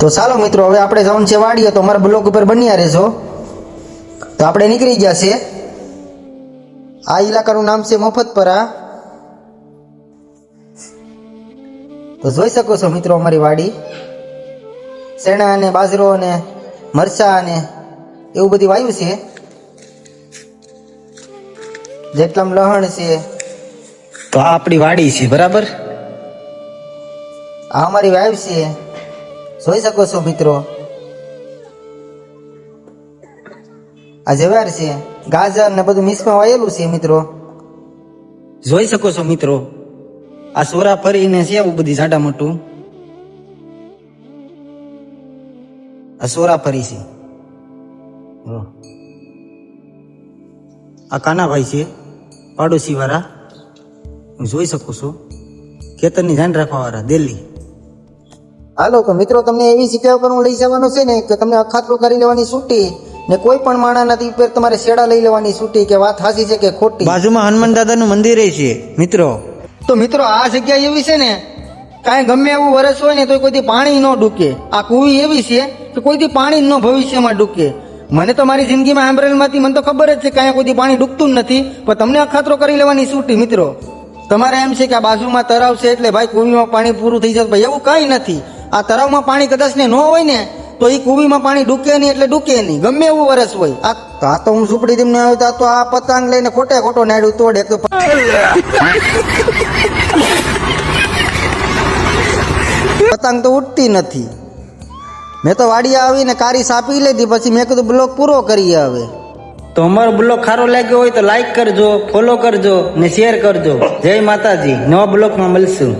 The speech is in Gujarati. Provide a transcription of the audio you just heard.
તો ચાલો મિત્રો, હવે આપણે જવાનું છે વાડીએ, તો અમારા બ્લોગ ઉપર બન્યા રહેજો. તો આપણે નીકળી ગયા છે. આ ઇલાકાનું નામ છે મફતપરા. તો જોઈ શકો છો મિત્રો અમારી વાડી. શેણા અને બાજરો અને મરચા અને એવું બધું વાવ્યું છે. જેટલામાં લહણ છે. તો આ આપણી વાડી છે, બરાબર. આ અમારી વાવ છે, જોઈ શકો છો મિત્રો. આ જવાર છે, ગાજર ને બધું મિક્સમાં વાયેલું છે મિત્રો, જોઈ શકો છો મિત્રો. આ સોરા ફરીને છે એવું બધી જાડા મોટું. આ સોરા ફરી છે. આ કાનાભાઈ છે, પાડોશી વાળા, જોઈ શકો છો. ખેતરની ધ્યાન રાખવા વાળા દિલ્હી. હાલો તો મિત્રો, તમને એવી જગ્યા પર હું લઈ જવાનો છે ને કે તમને અખાતરો કરી લેવાની છૂટી ને કોઈ પણ માણા નથી ઉપર તમારે શેડા લઈ લેવાની છૂટી. કે વાત સાચી છે કે ખોટી? બાજુમાં હનુમાન દાદાનું મંદિર છે મિત્રો. તો મિત્રો, આ જગ્યા એવી છે ને, કાંઈ ગમે એવું વરસ હોય ને તો કોઈથી પાણી ન ડૂકે. આ કુવી એવી છે કે કોઈથી પાણી ન ભવિષ્યમાં ડૂકે. મને તો મારી જિંદગીમાં આંબરેલમાંથી મને તો ખબર જ છે કે અહીંયા કોઈથી પાણી ડૂકતું જ નથી, પણ તમને અખાતરો કરી લેવાની છૂટી મિત્રો. તમારે એમ છે કે આ બાજુમાં તળાવ છે એટલે ભાઈ કુવીમાં પાણી પૂરું થઈ જશે, ભાઈ એવું કાંઈ નથી. આ તળાવમાં પાણી કદાચ ને ન હોય ને તો એ કુવીમાં પાણી ડૂકે નહીં એટલે ડૂકે નહીં, ગમે એવું વરસ હોય. આ તો હું સુપડી તેમને આવતા તો આ પતંગ લઈને ખોટે ખોટો નાડ્યું તોડે. પતંગ તો ઉડતી નથી. મેં તો વાડીએ આવીને કારી સાપી લીધી, પછી મેં કીધું બ્લોગ પૂરો કરીએ હવે. તો અમારો બ્લોગ સારો લાગ્યો હોય તો લાઈક કરજો, ફોલો કરજો ને શેર કરજો. જય માતાજી. નવા બ્લોગમાં મળશું.